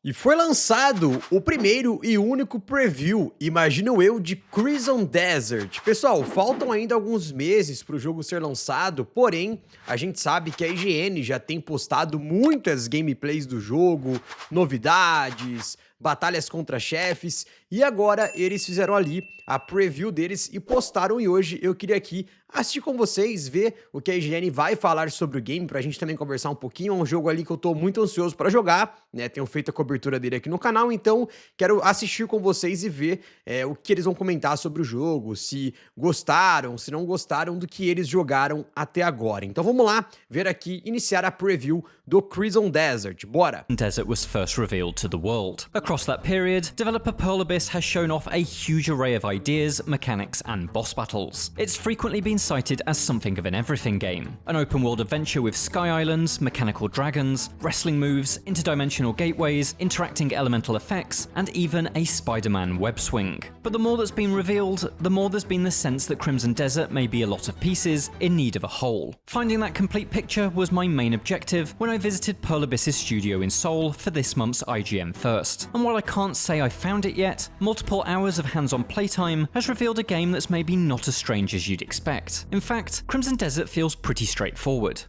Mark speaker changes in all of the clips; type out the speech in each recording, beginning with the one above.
Speaker 1: E foi lançado o primeiro e único preview, imagino eu, de Crimson Desert. Pessoal, faltam ainda alguns meses para o jogo ser lançado, porém, a gente sabe que a IGN já tem postado muitas gameplays do jogo, novidades, batalhas contra chefes, e agora eles fizeram ali a preview deles e postaram, e hoje eu queria aqui assistir com vocês, ver o que a IGN vai falar sobre o game, pra gente também conversar um pouquinho. É um jogo ali que eu tô muito ansioso pra jogar, né, tenho feito a cobertura dele aqui no canal, então quero assistir com vocês e ver o que eles vão comentar sobre o jogo, se gostaram, se não gostaram do que eles jogaram até agora. Então vamos lá, ver aqui, iniciar a preview do Crimson Desert, bora!
Speaker 2: Desert was first revealed to the world. Across that period, developer Pearl Abyss has shown off a huge array of ideas, mechanics, and boss battles. It's frequently been cited as something of an everything game. An open world adventure with sky islands, mechanical dragons, wrestling moves, interdimensional gateways, interacting elemental effects, and even a Spider-Man web swing. But the more that's been revealed, the more there's been the sense that Crimson Desert may be a lot of pieces in need of a whole. Finding that complete picture was my main objective when I visited Pearl Abyss's studio in Seoul for this month's IGN First. And while I can't say I found it yet, multiple hours of hands-on playtime has revealed a game that's maybe not as strange as you'd expect. In fact, Crimson Desert feels pretty straightforward.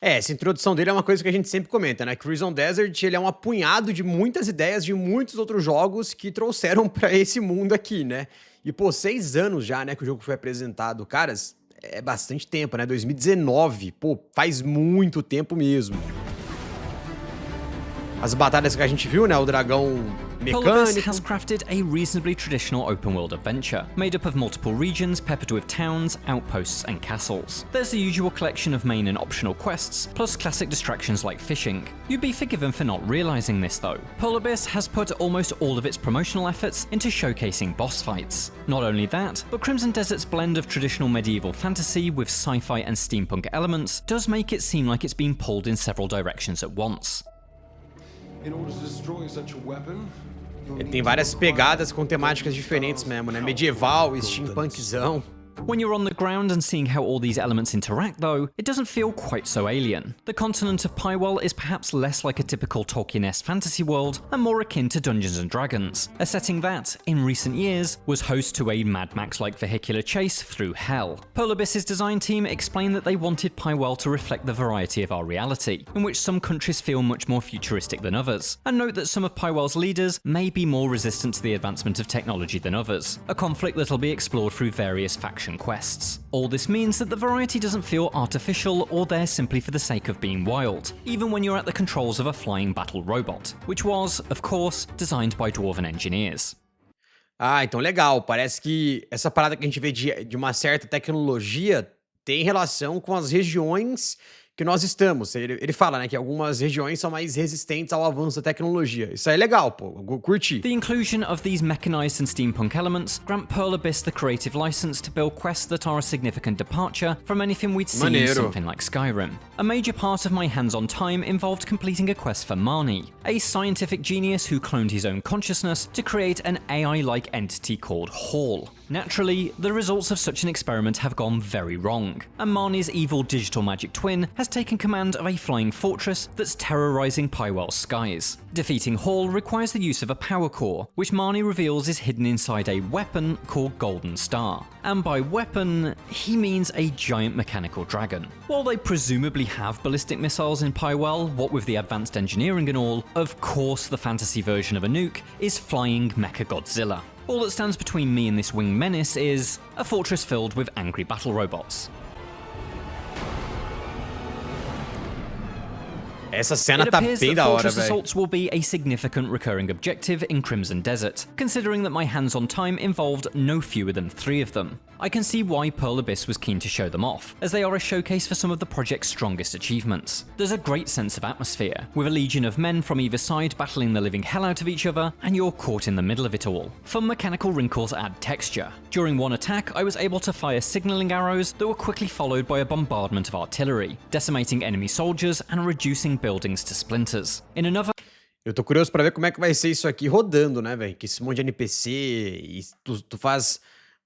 Speaker 1: Essa introdução dele é uma coisa que a gente sempre comenta, né? Crimson Desert, ele é um apunhado de muitas ideias de muitos outros jogos que trouxeram pra esse mundo aqui, né? E, pô, 6 anos já, né, que o jogo foi apresentado. Caras, é bastante tempo, né? 2019, pô, faz muito tempo mesmo. As batalhas que a gente viu, né? O dragão
Speaker 2: Pearl Abyss
Speaker 1: mecânico.
Speaker 2: has crafted a reasonably traditional open-world adventure, made up of multiple regions peppered with towns, outposts, and castles. There's the usual collection of main and optional quests, plus classic distractions like fishing. You'd be forgiven for not realizing this though. Pearl Abyss has put almost all of its promotional efforts into showcasing boss fights. Not only that, but Crimson Desert's blend of traditional medieval fantasy with sci-fi and steampunk elements does make it seem like it's been pulled in several directions at once.
Speaker 3: In order to destroy such a weapon,
Speaker 1: Ele tem várias pegadas com temáticas diferentes mesmo, né? Medieval, steampunkzão.
Speaker 2: When you're on the ground and seeing how all these elements interact though, it doesn't feel quite so alien. The continent of Pywell is perhaps less like a typical Tolkien-esque fantasy world and more akin to Dungeons & Dragons, a setting that, in recent years, was host to a Mad Max-like vehicular chase through hell. Pearl Abyss's design team explained that they wanted Pywell to reflect the variety of our reality, in which some countries feel much more futuristic than others, and note that some of Pywell's leaders may be more resistant to the advancement of technology than others, a conflict that'll be explored through various faction quests. All this means that the variety doesn't feel artificial or there simply for the sake of being wild, even when you're at the controls of a flying battle robot, which was, of course, designed by Dwarven engineers.
Speaker 1: Ah, então legal. Parece que essa parada que a gente vê de uma certa tecnologia tem relação com as regiões que nós estamos. Ele fala, né, que algumas regiões são mais resistentes ao avanço da tecnologia. Isso aí é legal, pô. Eu curti.
Speaker 2: The inclusion of these mechanized and steampunk elements grant Pearl Abyss the creative license to build quests that are a significant departure from anything we'd see in
Speaker 1: Maneiro.
Speaker 2: something like Skyrim. A major part of my hands-on time involved completing a quest for Marnie, a scientific genius who cloned his own consciousness to create an AI-like entity called Hall. Naturally, the results of such an experiment have gone very wrong, and Marnie's evil digital magic twin has taken command of a flying fortress that's terrorizing Pywell's skies. Defeating Hall requires the use of a power core, which Marnie reveals is hidden inside a weapon called Golden Star. And by weapon, he means a giant mechanical dragon. While they presumably have ballistic missiles in Pywell, what with the advanced engineering and all, of course the fantasy version of a nuke is flying Mechagodzilla. All that stands between me and this winged menace is a fortress filled with angry battle robots.
Speaker 1: Essa cena
Speaker 2: It
Speaker 1: tá
Speaker 2: appears
Speaker 1: bem
Speaker 2: that
Speaker 1: da hora,
Speaker 2: Fortress
Speaker 1: velho.
Speaker 2: Assaults will be a significant recurring objective in Crimson Desert, considering that my hands-on time involved no fewer than 3 of them. I can see why Pearl Abyss was keen to show them off, as they are a showcase for some of the project's strongest achievements. There's a great sense of atmosphere, with a legion of men from either side battling the living hell out of each other, and you're caught in the middle of it all. Fun mechanical wrinkles add texture. During one attack, I was able to fire signaling arrows that were quickly followed by a bombardment of artillery, decimating enemy soldiers and reducing buildings to splinters. In another
Speaker 1: Eu tô curioso pra ver como é que vai ser isso aqui rodando, né, velho? Que esse monte de NPC e tu faz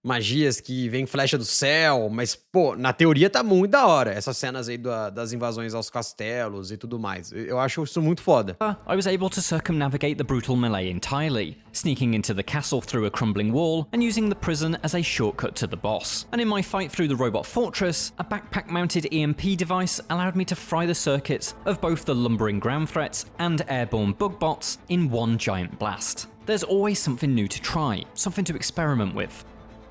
Speaker 1: magias que vem flecha do céu, mas, pô, na teoria tá muito da hora, essas cenas aí das invasões aos castelos e tudo mais. Eu acho isso muito foda.
Speaker 2: I was able to circumnavigate the brutal melee entirely, sneaking into the castle through a crumbling wall and using the prison as a shortcut to the boss. And in my fight through the robot fortress, a backpack-mounted EMP device allowed me to fry the circuits of both the lumbering ground threats and airborne bug bots in one giant blast. There's always something new to try, something to experiment with.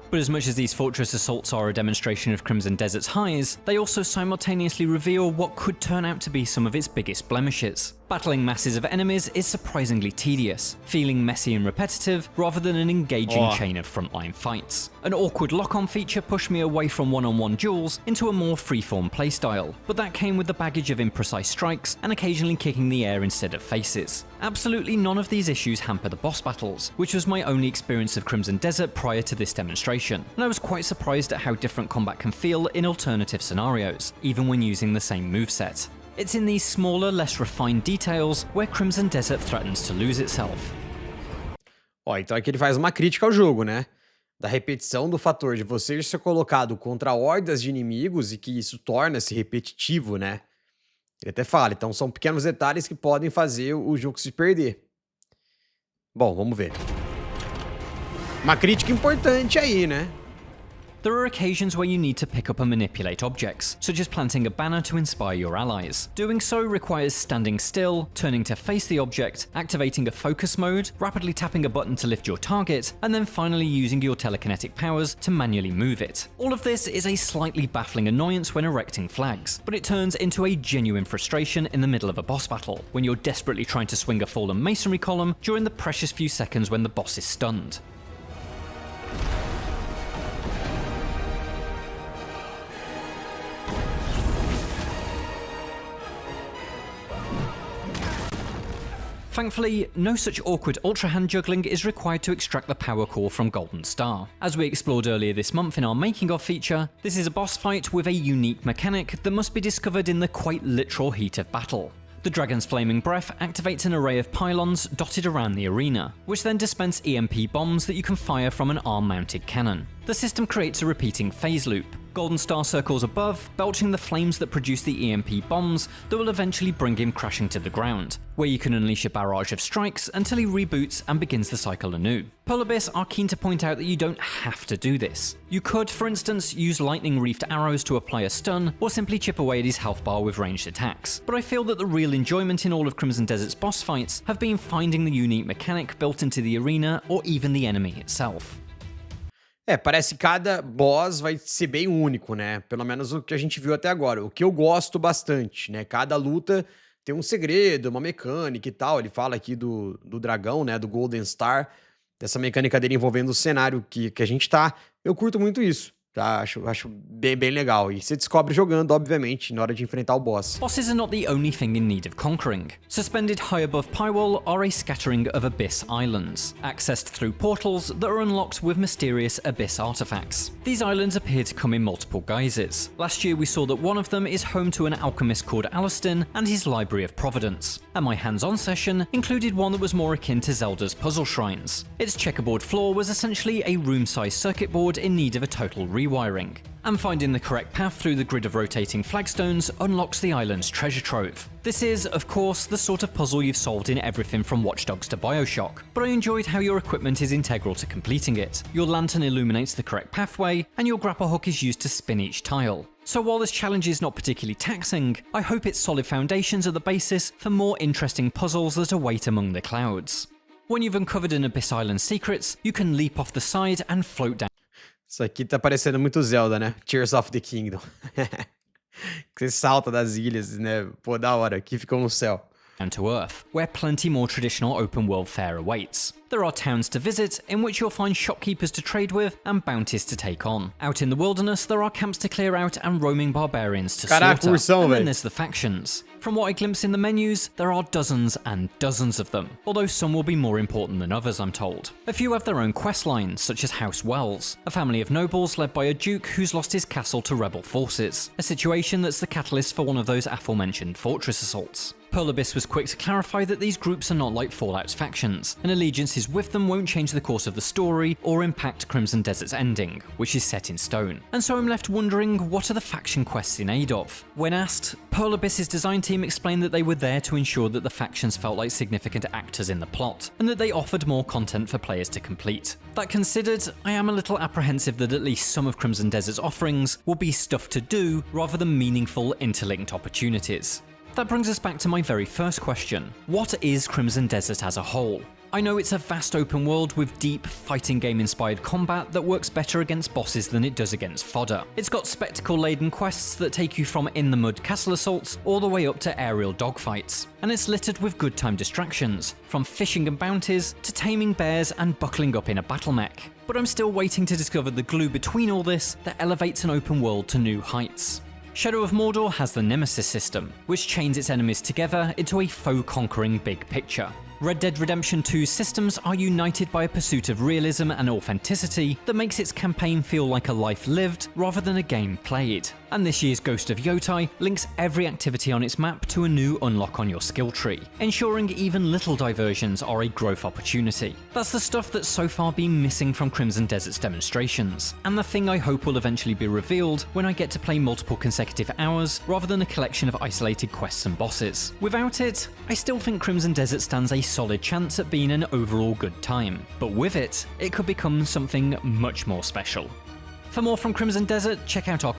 Speaker 2: But as much as these fortress assaults are a demonstration of Crimson Desert's highs, they also simultaneously reveal what could turn out to be some of its biggest blemishes. Battling masses of enemies is surprisingly tedious, feeling messy and repetitive rather than an engaging chain of frontline fights. An awkward lock-on feature pushed me away from one-on-one duels into a more freeform playstyle, but that came with the baggage of imprecise strikes and occasionally kicking the air instead of faces. Absolutely none of these issues hamper the boss battles, which was my only experience of Crimson Desert prior to this demonstration, and I was quite surprised at how different combat can feel in alternative scenarios, even when using the same moveset. It's in these smaller, less refined details where Crimson Desert threatens to lose itself.
Speaker 1: Ó, então aqui ele faz uma crítica ao jogo, né? Da repetição do fator de você ser colocado contra hordas de inimigos e que isso torna-se repetitivo, né? Ele até fala, então são pequenos detalhes que podem fazer o jogo se perder. Bom, vamos ver. Uma crítica importante aí, né?
Speaker 2: There are occasions where you need to pick up and manipulate objects, such as planting a banner to inspire your allies. Doing so requires standing still, turning to face the object, activating a focus mode, rapidly tapping a button to lift your target, and then finally using your telekinetic powers to manually move it. All of this is a slightly baffling annoyance when erecting flags, but it turns into a genuine frustration in the middle of a boss battle, when you're desperately trying to swing a fallen masonry column during the precious few seconds when the boss is stunned. Thankfully, no such awkward Ultra Hand juggling is required to extract the power core from Golden Star. As we explored earlier this month in our making of feature, this is a boss fight with a unique mechanic that must be discovered in the quite literal heat of battle. The Dragon's Flaming Breath activates an array of pylons dotted around the arena, which then dispense EMP bombs that you can fire from an arm-mounted cannon. The system creates a repeating phase loop. Golden Star circles above, belching the flames that produce the EMP bombs that will eventually bring him crashing to the ground, where you can unleash a barrage of strikes until he reboots and begins the cycle anew. Pearl Abyss are keen to point out that you don't have to do this. You could, for instance, use lightning-reefed arrows to apply a stun, or simply chip away at his health bar with ranged attacks. But I feel that the real enjoyment in all of Crimson Desert's boss fights have been finding the unique mechanic built into the arena or even the enemy itself.
Speaker 1: Parece que cada boss vai ser bem único, né? Pelo menos o que a gente viu até agora. O que eu gosto bastante, né? Cada luta tem um segredo, uma mecânica e tal. Ele fala aqui do dragão, né? Do Golden Star. Dessa mecânica dele envolvendo o cenário que a gente tá. Eu curto muito isso. Tá, acho bem legal. E você descobre jogando, obviamente, na hora de enfrentar o boss.
Speaker 2: Bosses are not the only thing in need of conquering. Suspended high above Pywall are a scattering of Abyss Islands, accessed through portals that are unlocked with mysterious Abyss artifacts. These islands appear to come in multiple guises. Last year we saw that one of them is home to an alchemist called Alastin and his Library of Providence, and my hands-on session included one that was more akin to Zelda's puzzle shrines. Its checkerboard floor was essentially a room-sized circuit board in need of a total rewiring, and finding the correct path through the grid of rotating flagstones unlocks the island's treasure trove. This is, of course, the sort of puzzle you've solved in everything from Watch Dogs to Bioshock, but I enjoyed how your equipment is integral to completing it. Your lantern illuminates the correct pathway, and your grapple hook is used to spin each tile. So while this challenge is not particularly taxing, I hope its solid foundations are the basis for more interesting puzzles that await among the clouds. When you've uncovered an Abyss Island's secrets, you can leap off the side and float down.
Speaker 1: Isso aqui tá parecendo muito Zelda, né? Tears of the Kingdom. Você salta das ilhas, né? Pô, da hora. Aqui ficou no céu.
Speaker 2: Down to Earth, where plenty more traditional open world fare awaits. There are towns to visit, in which you'll find shopkeepers to trade with and bounties to take on. Out in the wilderness, there are camps to clear out and roaming barbarians to slaughter. And then there's the factions. From what I glimpse in the menus, there are dozens and dozens of them, although some will be more important than others, I'm told. A few have their own quest lines, such as House Wells, a family of nobles led by a duke who's lost his castle to rebel forces, a situation that's the catalyst for one of those aforementioned fortress assaults. Pearl Abyss was quick to clarify that these groups are not like Fallout's factions, and allegiances with them won't change the course of the story or impact Crimson Desert's ending, which is set in stone. And so I'm left wondering, what are the faction quests in aid of? When asked, Pearl Abyss's design team explained that they were there to ensure that the factions felt like significant actors in the plot, and that they offered more content for players to complete. That considered, I am a little apprehensive that at least some of Crimson Desert's offerings will be stuff to do rather than meaningful interlinked opportunities. That brings us back to my very first question. What is Crimson Desert as a whole? I know it's a vast open world with deep, fighting game inspired combat that works better against bosses than it does against fodder. It's got spectacle-laden quests that take you from in-the-mud castle assaults all the way up to aerial dogfights. And it's littered with good time distractions, from fishing and bounties to taming bears and buckling up in a battle mech. But I'm still waiting to discover the glue between all this that elevates an open world to new heights. Shadow of Mordor has the Nemesis system, which chains its enemies together into a foe-conquering big picture. Red Dead Redemption 2's systems are united by a pursuit of realism and authenticity that makes its campaign feel like a life lived rather than a game played. And this year's Ghost of Yotai links every activity on its map to a new unlock on your skill tree, ensuring even little diversions are a growth opportunity. That's the stuff that's so far been missing from Crimson Desert's demonstrations, and the thing I hope will eventually be revealed when I get to play multiple consecutive hours rather than a collection of isolated quests and bosses. Without it, I still think Crimson Desert stands a solid chance at being an overall good time, but with it, it could become something much more special. For more from Crimson Desert, check out our...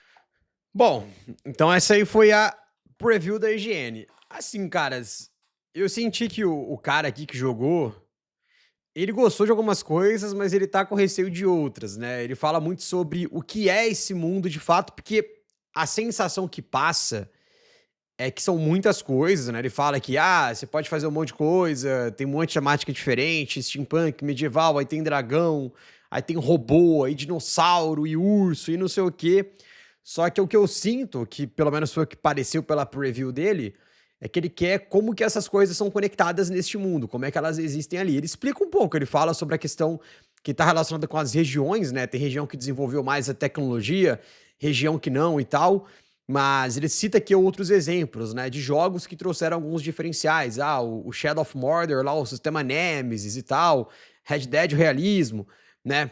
Speaker 1: Bom, então essa aí foi a preview da IGN. Assim, caras, eu senti que o cara aqui que jogou, ele gostou de algumas coisas, mas ele tá com receio de outras, né? Ele fala muito sobre o que é esse mundo de fato, porque a sensação que passa é que são muitas coisas, né? Ele fala que, você pode fazer um monte de coisa, tem um monte de temática diferente, steampunk, medieval, aí tem dragão, aí tem robô, aí dinossauro e urso e não sei o quê. Só que o que eu sinto, que pelo menos foi o que pareceu pela preview dele, é que ele quer como que essas coisas são conectadas neste mundo, como é que elas existem ali. Ele explica um pouco, ele fala sobre a questão que está relacionada com as regiões, né? Tem região que desenvolveu mais a tecnologia, região que não e tal. Mas ele cita aqui outros exemplos, né, de jogos que trouxeram alguns diferenciais. O Shadow of Mordor, lá, o sistema Nemesis e tal, Red Dead, o realismo, né.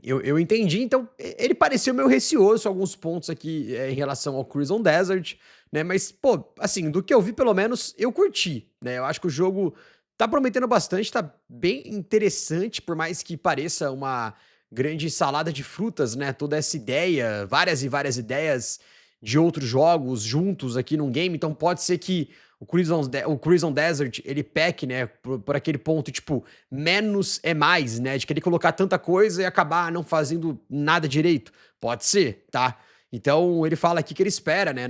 Speaker 1: Eu entendi, então ele pareceu meio receoso em alguns pontos aqui em relação ao Crimson Desert, né, mas, pô, assim, do que eu vi, pelo menos, eu curti, né. Eu acho que o jogo tá prometendo bastante, tá bem interessante, por mais que pareça uma grande salada de frutas, né, toda essa ideia, várias e várias ideias de outros jogos juntos aqui num game, então pode ser que o Crimson Desert, ele peque, né, por aquele ponto, tipo, menos é mais, né, de querer colocar tanta coisa e acabar não fazendo nada direito. Pode ser, tá? Então ele fala aqui que ele espera, né,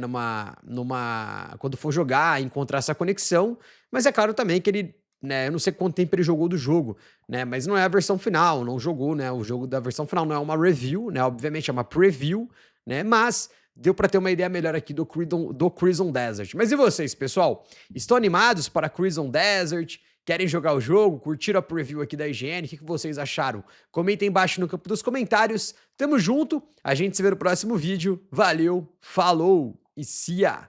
Speaker 1: quando for jogar, encontrar essa conexão, mas é claro também que ele, né, eu não sei quanto tempo ele jogou do jogo, né, mas não é a versão final, não jogou, né, o jogo da versão final não é uma review, né, obviamente é uma preview, né, mas deu pra ter uma ideia melhor aqui do Crimson Desert. Mas e vocês, pessoal? Estão animados para Crimson Desert? Querem jogar o jogo? Curtiram a preview aqui da IGN? O que vocês acharam? Comentem embaixo no campo dos comentários. Tamo junto, a gente se vê no próximo vídeo. Valeu, falou e see ya!